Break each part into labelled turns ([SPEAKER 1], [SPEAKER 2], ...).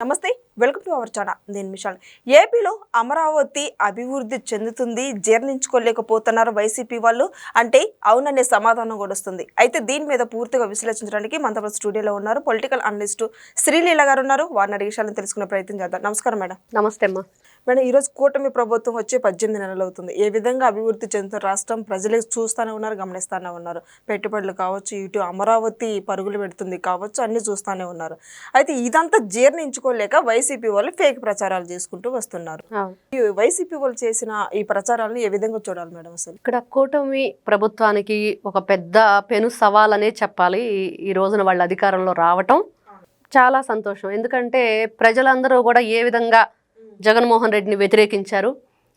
[SPEAKER 1] నమస్తే, welcome to our channel. నేను మిషాల్. ఏపీలో అమరావతి అభివృద్ధి చెందుతుంది, జీర్ణించుకోలేకపోతున్నారు వైసీపీ వాళ్ళు అంటే అవుననే సమాధానం కూడా వస్తుంది. అయితే దీని మీద పూర్తిగా విశ్లేషించడానికి మనతో స్టూడియోలో ఉన్నారు పొలిటికల్ అనలిస్ట్ శ్రీలీల గారు ఉన్నారు. వారిని అడిగే విషయాలను తెలుసుకునే ప్రయత్నం చేద్దాం. నమస్కారం మేడం.
[SPEAKER 2] నమస్తే అమ్మా.
[SPEAKER 1] మేడం, ఈరోజు కూటమి ప్రభుత్వం వచ్చి 18 నెలలు అవుతుంది. ఏ విధంగా అభివృద్ధి చెందుతున్న రాష్ట్రం ప్రజలే చూస్తూనే ఉన్నారు, గమనిస్తూనే ఉన్నారు. పెట్టుబడులు కావచ్చు, ఇటు అమరావతి పరుగులు పెడుతుంది కావచ్చు, అన్ని చూస్తూనే ఉన్నారు. అయితే ఇదంతా జీర్ణించుకోలేక వైసీపీ వాళ్ళు ఫేక్ ప్రచారాలు చేసుకుంటూ వస్తున్నారు. ఈ వైసీపీ వాళ్ళు చేసిన ఈ ప్రచారాలను ఏ విధంగా చూడాలి మేడం? అసలు
[SPEAKER 2] ఇక్కడ కూటమి ప్రభుత్వానికి ఒక పెద్ద పెను సవాలనే చెప్పాలి. ఈ రోజున వాళ్ళ అధికారంలో రావటం చాలా సంతోషం. ఎందుకంటే ప్రజలందరూ కూడా ఏ విధంగా జగన్మోహన్ రెడ్డిని వ్యతిరేకించారు.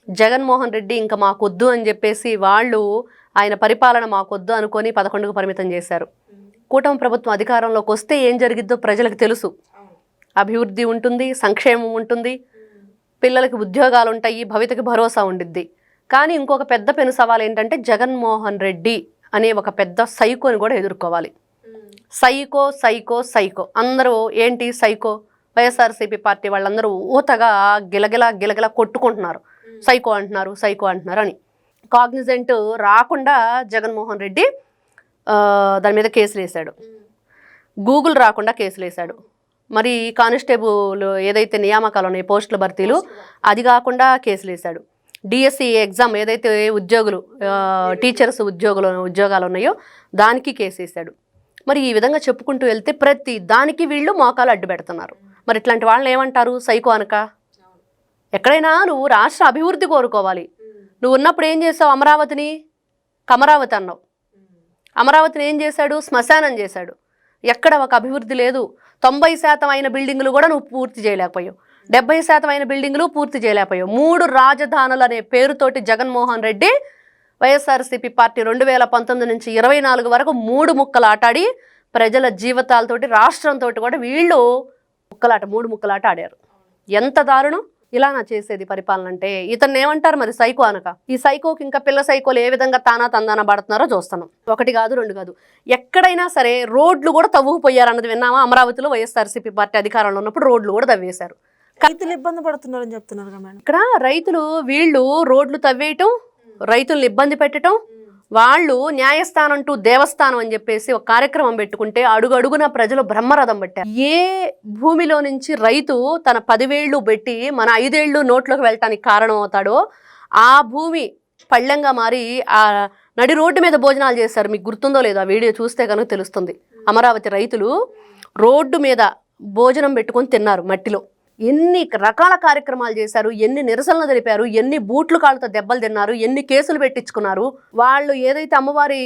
[SPEAKER 2] జగన్మోహన్ రెడ్డి ఇంకా మాకొద్దు అని చెప్పేసి వాళ్ళు ఆయన పరిపాలన మాకొద్దు అనుకొని 11కు పరిమితం చేశారు. కూటమి ప్రభుత్వం అధికారంలోకి వస్తే ఏం జరిగిద్దో ప్రజలకు తెలుసు. అభివృద్ధి ఉంటుంది, సంక్షేమం ఉంటుంది, పిల్లలకి ఉద్యోగాలు ఉంటాయి, భవితకి భరోసా ఉండిద్ది. కానీ ఇంకొక పెద్ద పెను సవాల్ ఏంటంటే జగన్మోహన్ రెడ్డి అనే ఒక పెద్ద సైకోని కూడా ఎదుర్కోవాలి. సైకో సైకో సైకో అందరూ ఏంటి సైకో? వైఎస్ఆర్సీపీ పార్టీ వాళ్ళందరూ ఊతగా గిలగిలా కొట్టుకుంటున్నారు. సైకో అంటున్నారు అని. కాగ్నిజెంట్ రాకుండా జగన్మోహన్ రెడ్డి దాని మీద కేసులు వేశాడు. గూగుల్ రాకుండా కేసులు వేశాడు. మరి కానిస్టేబుల్ ఏదైతే నియామకాలు ఉన్నాయి, పోస్టుల భర్తీలు, అది కాకుండా కేసులు వేశాడు. డిఎస్సి ఎగ్జామ్ ఏదైతే ఉద్యోగులు టీచర్స్ ఉద్యోగాలు ఉన్నాయో దానికి కేసు వేశాడు. మరి ఈ విధంగా చెప్పుకుంటూ వెళ్తే ప్రతి దానికి వీళ్ళు మోకాలు అడ్డు పెడుతున్నారు. మరి ఇట్లాంటి వాళ్ళని ఏమంటారు? సైకో అనక. ఎక్కడైనా నువ్వు రాష్ట్ర అభివృద్ధి కోరుకోవాలి. నువ్వు ఉన్నప్పుడు ఏం చేసావు? అమరావతిని కమరావతి అన్నావు. అమరావతిని ఏం చేశాడు? శ్మశానం చేశాడు. ఎక్కడ ఒక అభివృద్ధి లేదు. 90% అయిన బిల్డింగులు కూడా నువ్వు పూర్తి చేయలేకపోయావు. 70% అయిన బిల్డింగులు పూర్తి చేయలేకపోయావు. 3 రాజధానులు అనే పేరుతోటి జగన్మోహన్ రెడ్డి వైఎస్ఆర్సీపీ పార్టీ 2019 నుంచి 24 వరకు 3 ముక్కలు ఆటాడి ప్రజల జీవితాలతోటి రాష్ట్రంతో కూడా వీళ్ళు మూడు ముక్కలాట ఆడారు. ఎంత దారుణం! ఇలా నా చేసేది పరిపాలన అంటే ఇతన్ని ఏమంటారు మరి? సైకో అనక. ఈ సైకోకి ఇంకా పిల్ల సైకోలు ఏ విధంగా తందాన పడుతున్నారో చూస్తున్నాం. 1 కాదు 2 కాదు. ఎక్కడైనా సరే రోడ్లు కూడా తవ్వుకుపోయారు అన్నది విన్నామా? అమరావతిలో వైఎస్ఆర్సీపీ పార్టీ అధికారంలో ఉన్నప్పుడు రోడ్లు కూడా తవ్వేశారు.
[SPEAKER 1] రైతులు ఇబ్బంది పడుతున్నారని చెప్తున్నారు కదా మేడం.
[SPEAKER 2] ఇక్కడ రైతులు వీళ్ళు రోడ్లు తవ్వేయటం, రైతులను ఇబ్బంది పెట్టడం, వాళ్ళు న్యాయస్థానం టు దేవస్థానం అని చెప్పేసి ఒక కార్యక్రమం పెట్టుకుంటే అడుగడుగున ప్రజలు బ్రహ్మరథం పట్టారు. ఏ భూమిలో నుంచి రైతు తన 10 వేళ్ళు పెట్టి మన 5 ఏళ్ళు నోట్లోకి వెళ్ళటానికి కారణం అవుతాడో ఆ భూమి పళ్ళెంగా మారి ఆ నడి రోడ్డు మీద భోజనాలు చేశారు. మీకు గుర్తుందో లేదో? ఆ వీడియో చూస్తే కనుక తెలుస్తుంది. అమరావతి రైతులు రోడ్డు మీద భోజనం పెట్టుకొని తిన్నారు మట్టిలో. ఎన్ని రకాల కార్యక్రమాలు చేశారు, ఎన్ని నిరసనలు తెలిపారు, ఎన్ని బూట్లు కాళ్ళతో దెబ్బలు తిన్నారు, ఎన్ని కేసులు పెట్టించుకున్నారు. వాళ్ళు ఏదైతే అమ్మవారి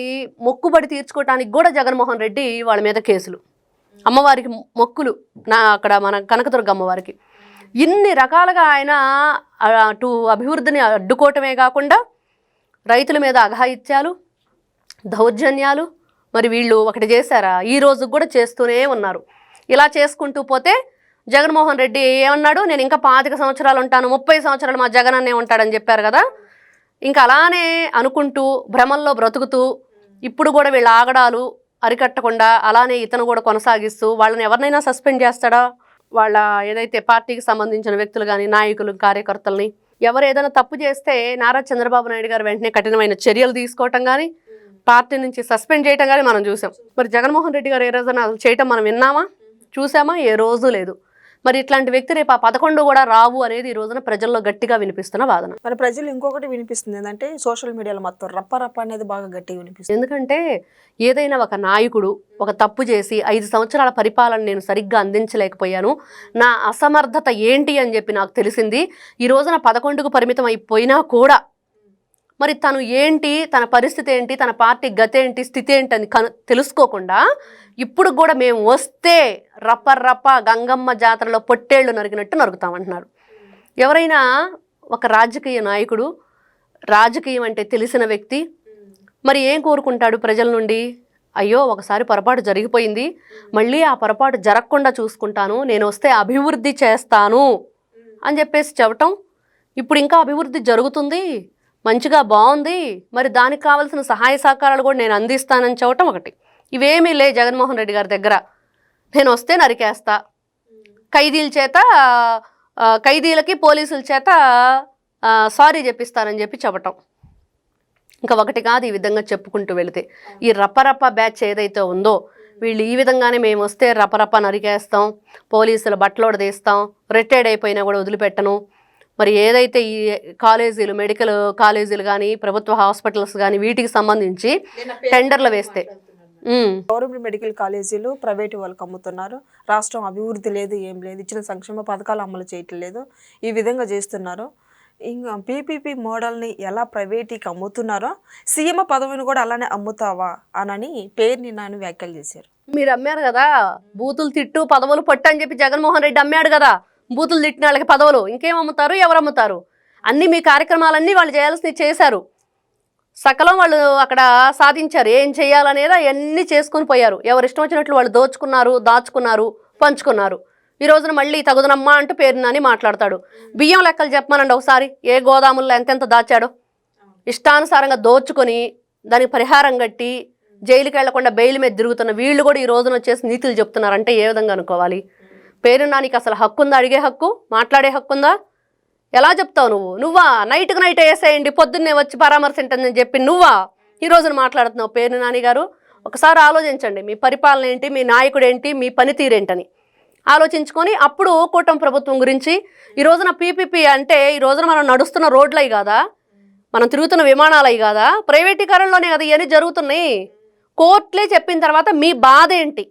[SPEAKER 2] మొక్కుబడి తీర్చుకోవటానికి కూడా జగన్మోహన్ రెడ్డి వాళ్ళ మీద కేసులు. అమ్మవారికి మొక్కులు అక్కడ మన కనకదుర్గ అమ్మవారికి ఇన్ని రకాలుగా ఆయన అటు అభివృద్ధిని అడ్డుకోవటమే కాకుండా రైతుల మీద అఘాయిత్యాలు, దౌర్జన్యాలు. మరి వీళ్ళు ఒకటి చేశారా? ఈ రోజు కూడా చేస్తూనే ఉన్నారు. ఇలా చేసుకుంటూ పోతే జగన్మోహన్ రెడ్డి ఏమన్నాడు? నేను ఇంకా 25 సంవత్సరాలు ఉంటాను, 30 సంవత్సరాలు మా జగన్ అన్నే ఉంటాడని చెప్పారు కదా. ఇంకా అలానే అనుకుంటూ భ్రమల్లో బ్రతుకుతూ ఇప్పుడు కూడా వీళ్ళ ఆగడాలు అరికట్టకుండా అలానే ఇతను కూడా కొనసాగిస్తూ వాళ్ళని ఎవరినైనా సస్పెండ్ చేస్తాడా? వాళ్ళ ఏదైతే పార్టీకి సంబంధించిన వ్యక్తులు కానీ, నాయకులు, కార్యకర్తల్ని ఎవరు ఏదైనా తప్పు చేస్తే నారా చంద్రబాబు నాయుడు గారు వెంటనే కఠినమైన చర్యలు తీసుకోవటం కానీ, పార్టీ నుంచి సస్పెండ్ చేయటం కానీ మనం చూసాం. మరి జగన్మోహన్ రెడ్డి గారు ఏ రోజైనా చేయటం మనం విన్నామా, చూసామా? ఏ రోజు లేదు. మరి ఇట్లాంటి వ్యక్తి రేపు 11 కూడా రావు అనేది ఈ రోజున ప్రజల్లో గట్టిగా వినిపిస్తున్న వాదన.
[SPEAKER 1] మరి ప్రజలు ఇంకొకటి వినిపిస్తుంది ఏంటంటే సోషల్ మీడియాలో మొత్తం రప్ప అనేది బాగా గట్టిగా వినిపిస్తుంది.
[SPEAKER 2] ఎందుకంటే ఏదైనా ఒక నాయకుడు ఒక తప్పు చేసి 5 సంవత్సరాల పరిపాలన నేను సరిగ్గా అందించలేకపోయాను, నా అసమర్థత ఏంటి అని చెప్పి నాకు తెలిసింది. ఈ రోజున 11కు పరిమితం అయిపోయినా కూడా మరి తను ఏంటి, తన పరిస్థితి ఏంటి, తన పార్టీ గతి ఏంటి, స్థితి ఏంటి అని తెలుసుకోకుండా ఇప్పుడు కూడా మేము వస్తే రప్ప గంగమ్మ జాతరలో పొట్టేళ్లు నరికినట్టు నరుకుతామంటున్నారు. ఎవరైనా ఒక రాజకీయ నాయకుడు, రాజకీయం అంటే తెలిసిన వ్యక్తి మరి ఏం కోరుకుంటాడు ప్రజల నుండి? అయ్యో ఒకసారి పొరపాటు జరిగిపోయింది, మళ్ళీ ఆ పొరపాటు జరగకుండా చూసుకుంటాను, నేను వస్తే అభివృద్ధి చేస్తాను అని చెప్పేసి చెప్పటం. ఇప్పుడు ఇంకా అభివృద్ధి జరుగుతుంది, మంచిగా బాగుంది, మరి దానికి కావాల్సిన సహాయ సహకారాలు కూడా నేను అందిస్తానని చెప్పటం ఒకటి. ఇవేమీ లే జగన్మోహన్ రెడ్డి గారి దగ్గర. నేను వస్తే నరికేస్తా, ఖైదీల చేత ఖైదీలకి పోలీసుల చేత సారీ చెప్పిస్తానని చెప్పటం. ఇంకా ఒకటి కాదు, ఈ విధంగా చెప్పుకుంటూ వెళితే ఈ రపరప బ్యాచ్ ఏదైతే ఉందో వీళ్ళు ఈ విధంగానే మేము వస్తే రపరప నరికేస్తాం, పోలీసులు బట్టలోడ తీస్తాం, రిటైర్డ్ అయిపోయినా కూడా వదిలిపెట్టను. మరి ఏదైతే ఈ కాలేజీలు, మెడికల్ కాలేజీలు కానీ ప్రభుత్వ హాస్పిటల్స్ కానీ వీటికి సంబంధించి టెండర్లు వేస్తే
[SPEAKER 1] గవర్నమెంట్ మెడికల్ కాలేజీలు ప్రైవేటు వాళ్ళకి అమ్ముతున్నారు. రాష్ట్రం అభివృద్ధి లేదు, ఏం లేదు, ఇచ్చిన సంక్షేమ పథకాలు అమలు చేయటం లేదు, ఈ విధంగా చేస్తున్నారు. ఇంకా పీపీపీ మోడల్ని ఎలా ప్రైవేటీకి అమ్ముతున్నారో సీఎం పదవిని కూడా అలానే అమ్ముతావా అని పేరుని నాని వ్యాఖ్యలు చేశారు.
[SPEAKER 2] మీరు అమ్మారు కదా బూతులు తిట్టు పదవులు పట్టు అని చెప్పి జగన్మోహన్ రెడ్డి అమ్మాడు కదా, బూతులు తిట్టిన వాళ్ళకి పదవులు. ఇంకేం అమ్ముతారు, ఎవరు అమ్ముతారు? అన్నీ మీ కార్యక్రమాలన్నీ వాళ్ళు చేయాల్సినవి చేశారు, సకలం వాళ్ళు అక్కడ సాధించారు. ఏం చేయాలనేది అవన్నీ చేసుకొని పోయారు. ఎవరు ఇష్టం వచ్చినట్లు వాళ్ళు దోచుకున్నారు, దాచుకున్నారు, పంచుకున్నారు. ఈ రోజున మళ్ళీ తగుదనమ్మా అంటూ పేరు నాని మాట్లాడతాడు. బియ్యం లెక్కలు చెప్పమనండి ఒకసారి, ఏ గోదాముల్లో ఎంతెంత దాచాడో. ఇష్టానుసారంగా దోచుకొని దానికి పరిహారం కట్టి జైలుకి వెళ్లకుండా బెయిల్ మీద తిరుగుతున్న వీళ్ళు కూడా ఈ రోజున వచ్చేసి నీతులు చెప్తున్నారంటే ఏ విధంగా అనుకోవాలి? పేరు నానికి అసలు హక్కు ఉందా? అడిగే హక్కు, మాట్లాడే హక్కు ఉందా? ఎలా చెప్తావు నువ్వా నైట్కి నైట్ వేసేయండి పొద్దున్నే వచ్చి పరామర్శింటుందని చెప్పి నువ్వా ఈ రోజున మాట్లాడుతున్నావు? పేరు నాని గారు ఒకసారి ఆలోచించండి, మీ పరిపాలన ఏంటి, మీ నాయకుడు ఏంటి, మీ పనితీరేంటని ఆలోచించుకొని అప్పుడు కూటమి ప్రభుత్వం గురించి. ఈ రోజున పీపీపీ అంటే ఈ రోజున మనం నడుస్తున్న రోడ్లు అవి కాదా, మనం తిరుగుతున్న విమానాలు అవి కాదా, ప్రైవేటీకరణలోనే కదా ఇవన్నీ జరుగుతున్నాయి. కోర్టులే చెప్పిన తర్వాత మీ బాధ ఏంటి,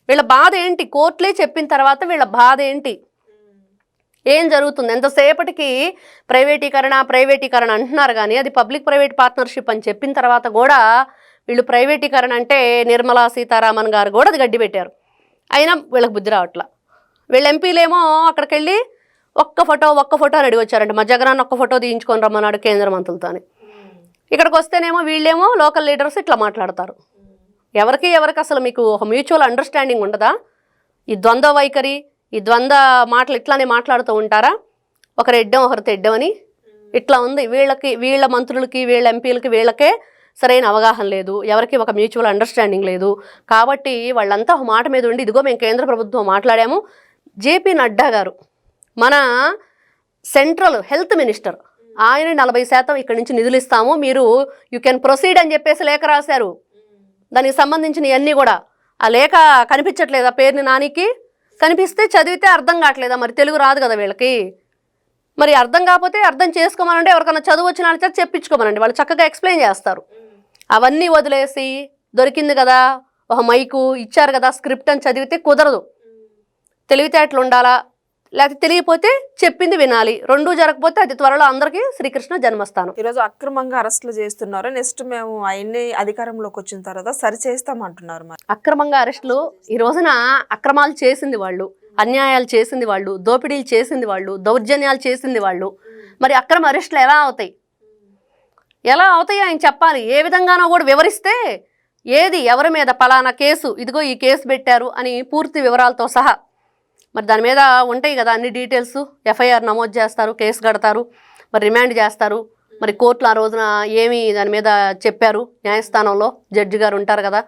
[SPEAKER 2] వీళ్ళ బాధ ఏంటి? కోర్టులే చెప్పిన తర్వాత వీళ్ళ బాధ ఏంటి? ఏం జరుగుతుంది? ఎంతసేపటికి ప్రైవేటీకరణ అంటున్నారు కానీ అది పబ్లిక్ ప్రైవేట్ పార్ట్నర్షిప్ అని చెప్పిన తర్వాత కూడా వీళ్ళు ప్రైవేటీకరణ అంటే నిర్మలా సీతారామన్ గారు కూడా అది గడ్డి పెట్టారు. అయినా వీళ్ళకి బుద్ధి రావట్లా. వీళ్ళ ఎంపీలేమో అక్కడికి వెళ్ళి ఒక్క ఫోటో అని అడిగి వచ్చారంట. మా జగనాన్ని ఒక్క ఫోటో తీయించుకొని రమ్మన్నాడు కేంద్ర మంత్రులతోని. ఇక్కడికి వస్తేనేమో వీళ్ళేమో లోకల్ లీడర్స్ ఇట్లా మాట్లాడతారు. ఎవరికి అసలు మీకు ఒక మ్యూచువల్ అండర్స్టాండింగ్ ఉండదా? ఈ ద్వంద్వ వైఖరి, ఈ ద్వంద్వ మాటలు ఇట్లానే మాట్లాడుతూ ఉంటారా? ఒకరు ఎడ్డం ఒకరు తెడ్డం అని ఇట్లా ఉంది. వీళ్ళ మంత్రులకి, వీళ్ళ ఎంపీలకి, వీళ్ళకే సరైన అవగాహన లేదు, ఎవరికి ఒక మ్యూచువల్ అండర్స్టాండింగ్ లేదు. కాబట్టి వాళ్ళంతా ఒక మాట మీద ఉండి ఇదిగో మేము కేంద్ర ప్రభుత్వం మాట్లాడాము. జేపీ నడ్డా గారు మన సెంట్రల్ హెల్త్ మినిస్టర్, ఆయన 40% ఇక్కడి నుంచి నిధులు ఇస్తాము, మీరు యూ కెన్ ప్రొసీడ్ అని చెప్పేసి లేఖ రాశారు. దానికి సంబంధించిన ఇవన్నీ కూడా ఆ లేఖ కనిపించట్లేదా పేరుని నానికి? కనిపిస్తే చదివితే అర్థం కావట్లేదా? మరి తెలుగు రాదు కదా వీళ్ళకి. మరి అర్థం కాకపోతే అర్థం చేసుకోమనండి, ఎవరికైనా చదువు వచ్చిన వాళ్ళ చేత చెప్పించుకోమనండి, వాళ్ళు చక్కగా ఎక్స్ప్లెయిన్ చేస్తారు. అవన్నీ వదిలేసి దొరికింది కదా ఒక మైకు ఇచ్చారు కదా స్క్రిప్ట్ అని చదివితే కుదరదు. తెలివితేటలు ఉండాలా, లేకపోతే తెలియకపోతే చెప్పింది వినాలి. రెండూ జరగకపోతే అది త్వరలో అందరికీ శ్రీకృష్ణ జన్మస్థానం.
[SPEAKER 1] ఈరోజు అక్రమంగా అరెస్టులు చేస్తున్నారు, నెక్స్ట్ మేము ఆయన్ని అధికారంలోకి వచ్చిన తర్వాత సరి చేస్తామంటున్నారు. మరి
[SPEAKER 2] అక్రమంగా అరెస్టులు, ఈ రోజున అక్రమాలు చేసింది వాళ్ళు, అన్యాయాలు చేసింది వాళ్ళు, దోపిడీలు చేసింది వాళ్ళు, దౌర్జన్యాలు చేసింది వాళ్ళు. మరి అక్రమ అరెస్టులు ఎలా అవుతాయి ఆయన చెప్పాలి. ఏ విధంగానో కూడా వివరిస్తే ఏది ఎవరి మీద పలానా కేసు, ఇదిగో ఈ కేసు పెట్టారు అని పూర్తి వివరాలతో సహా. మరి దాని మీద ఉంటాయి కదా అన్ని డీటెయిల్స్. ఎఫ్ఐఆర్ నమోదు చేస్తారు, కేసు కడతారు, మరి రిమాండ్ చేస్తారు. మరి కోర్టులు ఆ రోజున ఏమి దాని మీద చెప్పారు, న్యాయస్థానంలో జడ్జి గారు ఉంటారు కదా,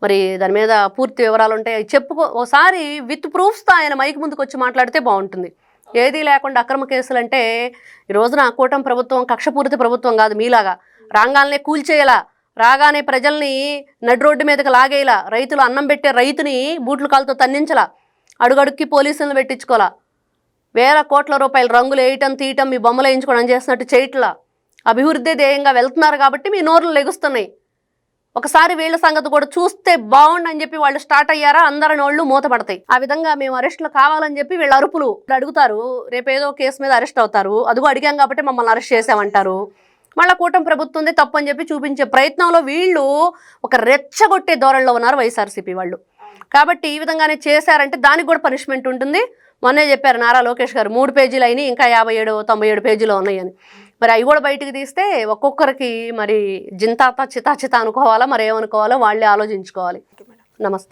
[SPEAKER 2] మరి దాని మీద పూర్తి వివరాలు ఉంటాయి. ఒకసారి విత్ ప్రూఫ్స్తో ఆయన మైక్ ముందుకు వచ్చి మాట్లాడితే బాగుంటుంది. ఏదీ లేకుండా అక్రమ కేసులు అంటే ఈ రోజున కూటమి ప్రభుత్వం కక్షపూరిత ప్రభుత్వం కాదు మీలాగా. రాగానే కూల్చేయాల, రాగానే ప్రజల్ని నడి రోడ్డు మీదకి లాగేయాల, రైతులు అన్నం పెట్టే రైతుని బూట్లు కాలుతో తన్నించలా, అడుగడుక్కి పోలీసులను పెట్టించుకోవాలా, వేల కోట్ల రూపాయలు రంగులు వేయటం తీయటం మీ బొమ్మలు వేయించుకోవడం చేసినట్టు చేయట్లా. అభివృద్ధి ధ్యేయంగా వెళ్తున్నారు కాబట్టి మీ నోర్లు లెగుస్తున్నాయి. ఒకసారి వీళ్ళ సంగతి కూడా చూస్తే బాగుండని చెప్పి వాళ్ళు స్టార్ట్ అయ్యారా, అందరి నోళ్ళు మూతపడతాయి. ఆ విధంగా మేము అరెస్టులు కావాలని చెప్పి వీళ్ళు అరుపులు అడుగుతారు. రేపేదో కేసు మీద అరెస్ట్ అవుతారు, అదిగో అడిగాం కాబట్టి మమ్మల్ని అరెస్ట్ చేసామంటారు. మళ్ళీ కూటమి ప్రభుత్వం ఉంది తప్పు అని చెప్పి చూపించే ప్రయత్నంలో వీళ్ళు ఒక రెచ్చగొట్టే ధోరణిలో ఉన్నారు వైఎస్ఆర్సీపీ వాళ్ళు. కాబట్టి ఈ విధంగానే చేశారంటే దానికి కూడా పనిష్మెంట్ ఉంటుంది. మొన్నే చెప్పారు నారా లోకేష్ గారు 3 పేజీలు అయినాయి, ఇంకా 57-97 పేజీలు ఉన్నాయని. మరి అవి కూడా బయటకు తీస్తే ఒక్కొక్కరికి మరి జింతాత చితాచిత అనుకోవాలా, మరి ఏమనుకోవాలో వాళ్ళే ఆలోచించుకోవాలి. నమస్తే.